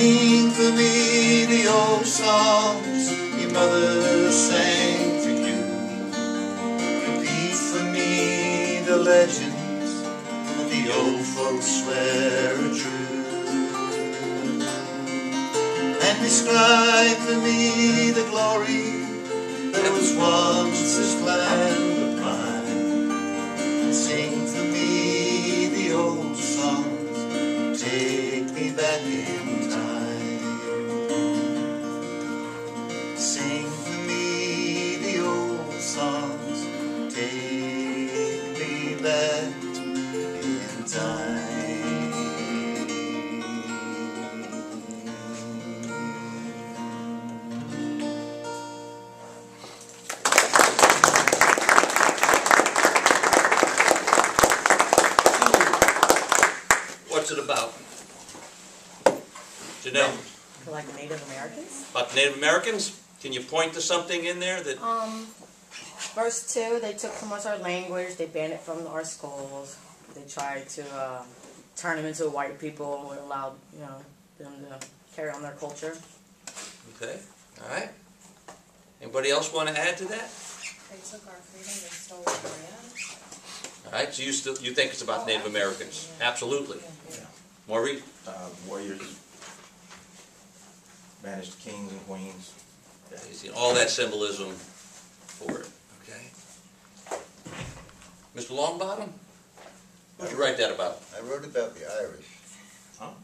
Sing for me the old songs your mother sang for you. Repeat for me the legends that the old folks swear are true. And describe for me the glory that was once this land of mine. Sing for me the old songs, take me back in time. Sing for me the old songs, take me back in time. What's it about? Janelle? Like the Native Americans? About the Native Americans? Can you point to something in there that... Verse 2, they took from us our language, they banned it from our schools, they tried to turn them into white people, and allowed, them to carry on their culture. Okay, all right. Anybody else want to add to that? They took our freedom, they stole our land. All right, so you think it's about Native Americans? Absolutely. Maureen? Warriors, banished kings and queens. You see all that symbolism for it, okay? Mr. Longbottom? What did you write that about? I wrote about the Irish. Huh?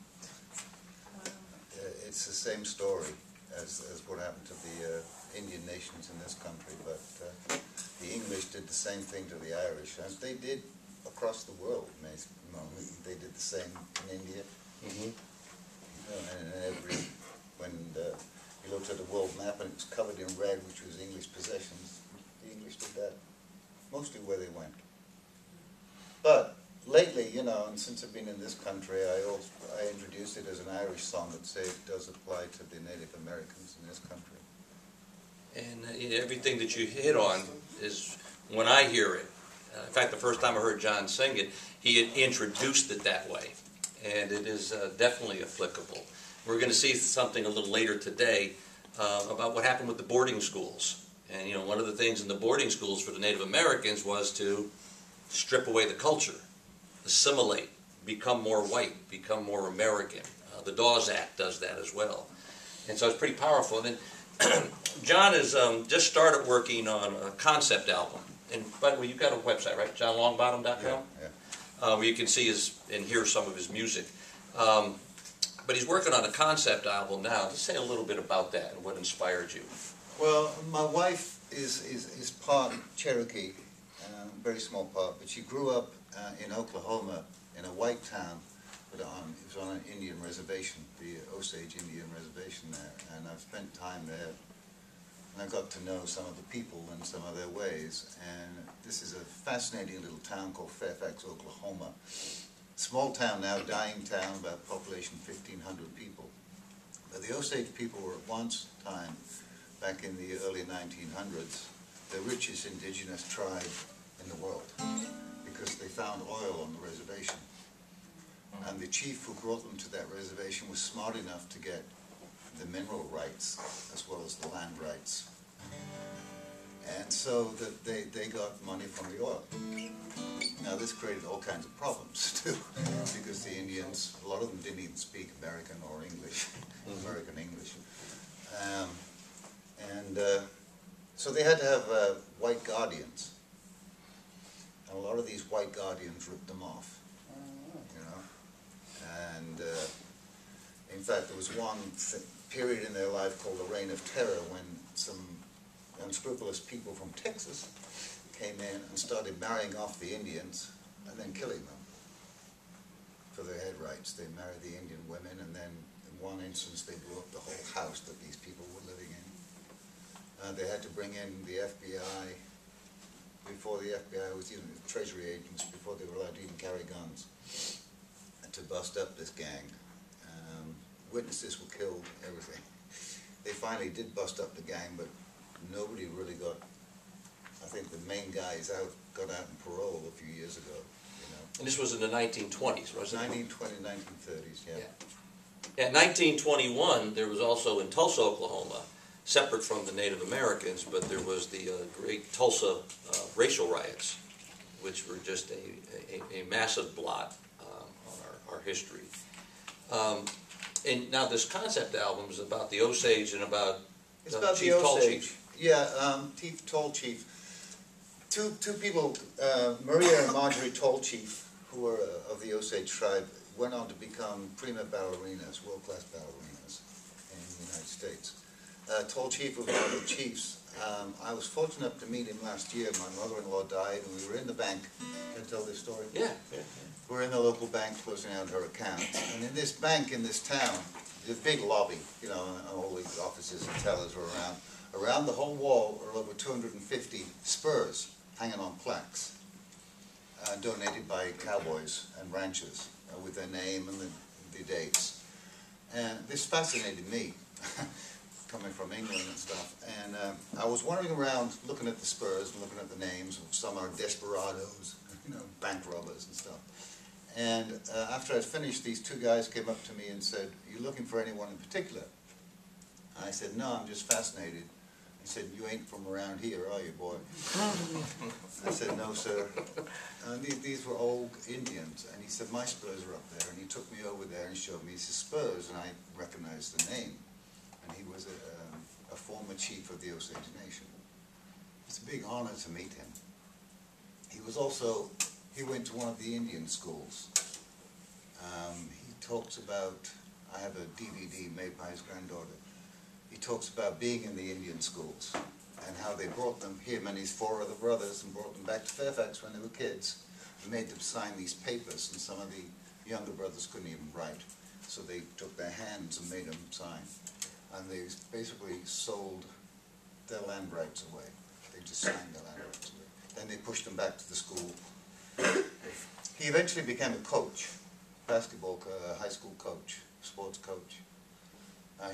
It's the same story as what happened to the Indian nations in this country, but the English did the same thing to the Irish, as they did across the world. They did the same in India. Mm-hmm. When you looked at the world map and it was covered in red, which was English possessions, the English did that mostly where they went. But lately, and since I've been in this country, I introduced it as an Irish song that says it does apply to the Native Americans in this country. And everything that you hit on is, when I hear it, in fact, the first time I heard John sing it, he had introduced it that way. And it is definitely applicable. We're going to see something a little later today about what happened with the boarding schools. And, one of the things in the boarding schools for the Native Americans was to strip away the culture, assimilate, become more white, become more American. The Dawes Act does that as well. And so it's pretty powerful. And then John has just started working on a concept album. And by the way, you've got a website, right? JohnLongbottom.com? Yeah. Where you can see and hear some of his music. But he's working on a concept album now. Just say a little bit about that and what inspired you. Well, my wife is part Cherokee, very small part, but she grew up in Oklahoma in a white town, but it was on an Indian reservation, the Osage Indian reservation there, and I've spent time there, and I got to know some of the people and some of their ways, and this is a fascinating little town called Fairfax, Oklahoma. Small town now, dying town, about population 1,500 people. But the Osage people were at one time, back in the early 1900s, the richest indigenous tribe in the world, because they found oil on the reservation. And the chief who brought them to that reservation was smart enough to get the mineral rights as well as the land rights. And so that they got money from the oil. Now this created all kinds of problems too, because the Indians, a lot of them didn't even speak American or English, American English. So they had to have white guardians. And a lot of these white guardians ripped them off, And in fact, there was one period in their life called the Reign of Terror when some unscrupulous people from Texas came in and started marrying off the Indians and then killing them for their head rights. They married the Indian women, and then in one instance they blew up the whole house that these people were living in. They had to bring in the FBI before the FBI was even Treasury agents, before they were allowed to even carry guns, to bust up this gang. Witnesses were killed, everything. They finally did bust up the gang, but nobody really got, I think the main guys got out on parole a few years ago. And this was in the 1920s, wasn't it? 1920s, 1930s, yeah. In 1921, there was also in Tulsa, Oklahoma, separate from the Native Americans, but there was the great Tulsa racial riots, which were just a massive blot on our history. And now this concept album is about the Osage and about It's about Chief the Tall Osage. Chief. Yeah, Tall Chief. Two people, Maria and Marjorie Tall Chief, who are of the Osage tribe, went on to become prima ballerinas, world-class ballerinas in the United States. Tall Chief was one of the chiefs. I was fortunate enough to meet him last year. My mother-in-law died, and we were in the bank. Can I tell this story? Yeah. We're in the local bank closing out her account. And in this bank in this town, there's a big lobby, you know, and all the offices and tellers are around. Around the whole wall are over 250 spurs hanging on plaques, donated by cowboys and ranchers with their name and the dates. And this fascinated me, coming from England and stuff. And I was wandering around looking at the spurs and looking at the names. Some are desperados, you know, bank robbers and stuff. And after I'd finished, these two guys came up to me and said, "Are you looking for anyone in particular?" I said, "No, I'm just fascinated." He said, "You ain't from around here, are you, boy?" I said, "No, sir." These were old Indians. And he said, "My spurs are up there." And he took me over there and showed me his spurs, and I recognized the name. And he was a former chief of the Osage Nation. It's a big honor to meet him. He was also, he went to one of the Indian schools. He talks about, I have a DVD made by his granddaughter. He talks about being in the Indian schools and how they brought them, him and his four other brothers, and brought them back to Fairfax when they were kids and made them sign these papers, and some of the younger brothers couldn't even write. So they took their hands and made them sign. And they basically sold their land rights away. They just signed their land rights away. Then they pushed them back to the school. He eventually became a coach, basketball, high school coach, sports coach.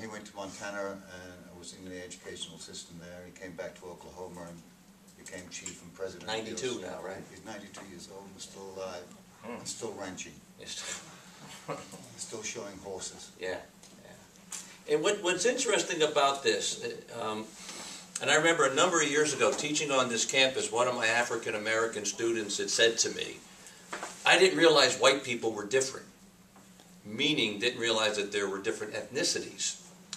He went to Montana and was in the educational system there. He came back to Oklahoma and became chief and president. 92 now, right? He's 92 years old and still alive and still ranching. Still showing horses. Yeah. And what's interesting about this, and I remember a number of years ago teaching on this campus, one of my African American students had said to me, "I didn't realize white people were different," meaning didn't realize that there were different ethnicities.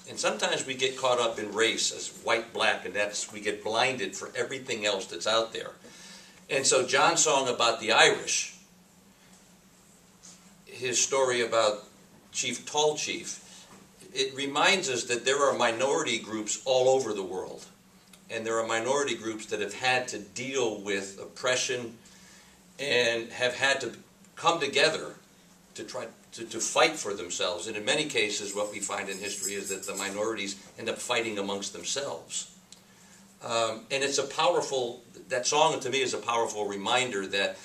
And sometimes we get caught up in race as white, black, and we get blinded for everything else that's out there. And so John's song about the Irish, his story about Chief Tall Chief, it reminds us that there are minority groups all over the world. And there are minority groups that have had to deal with oppression and have had to come together to try to fight for themselves. And in many cases, what we find in history is that the minorities end up fighting amongst themselves. And it's a powerful, that song to me is a powerful reminder that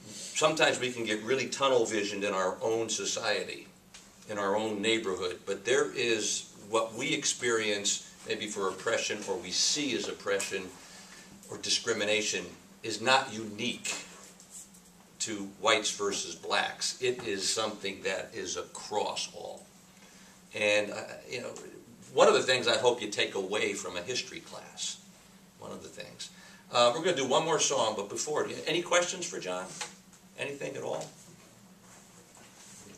sometimes we can get really tunnel visioned in our own society, in our own neighborhood, but there is what we experience maybe for oppression or we see as oppression or discrimination is not unique to whites versus blacks. It is something that is across all. And you know, one of the things I hope you take away from a history class, one of the things. We're going to do one more song, but before, any questions for John? Anything at all?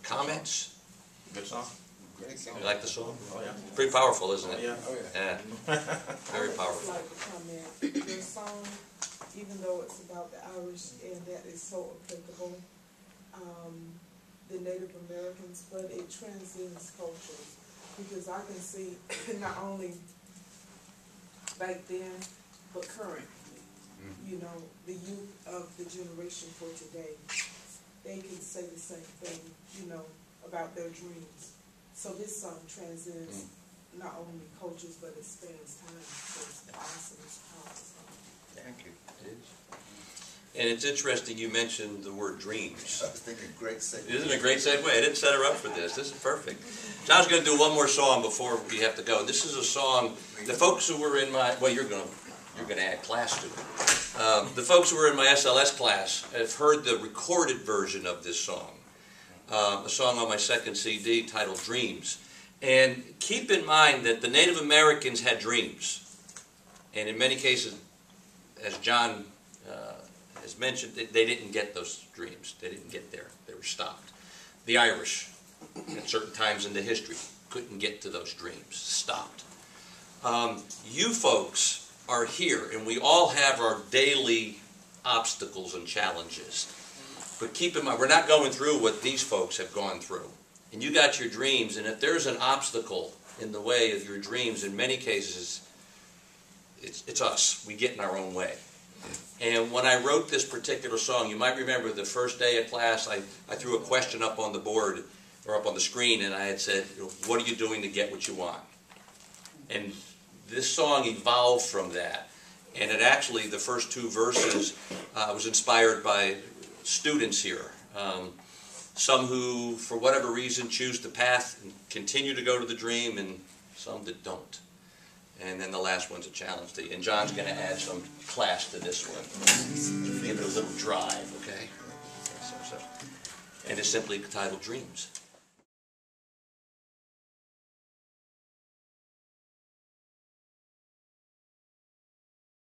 Comments? Good song. Great song. You like the song? Oh, yeah. Pretty powerful, isn't it? Yeah. Oh, yeah. Yeah. Very I would powerful. like to comment, your song, even though it's about the Irish and that is so applicable, the Native Americans, but it transcends cultures. Because I can see not only back then, but currently, you know, the youth of the generation for today, they can say the same thing, you know, about their dreams. So this song transcends not only cultures, but it spans time. So it's awesome, it's powerful. Thank you. It is. And it's interesting you mentioned the word dreams. I was thinking great segue. Isn't it a great segue? I didn't set her up for this. This is perfect. John's going to do one more song before we have to go. This is a song, the folks who were in my, well, you're going to add class to it. The folks who were in my SLS class have heard the recorded version of this song. A song on my second CD titled Dreams. And keep in mind that the Native Americans had dreams. And in many cases, as John has mentioned, they didn't get those dreams. They didn't get there. They were stopped. The Irish, at certain times in the history, couldn't get to those dreams. Stopped. You folks are here, and we all have our daily obstacles and challenges. But keep in mind, we're not going through what these folks have gone through. And you got your dreams, and if there's an obstacle in the way of your dreams, in many cases, it's us. We get in our own way. And when I wrote this particular song, you might remember the first day of class, I threw a question up on the board, or up on the screen, and I had said, what are you doing to get what you want? And this song evolved from that. And it actually, the first two verses, was inspired by students here. Some who, for whatever reason, choose the path and continue to go to the dream, and some that don't. And then the last one's a challenge to you. And John's going to add some class to this one. Give it a little drive, okay? And it's simply titled Dreams.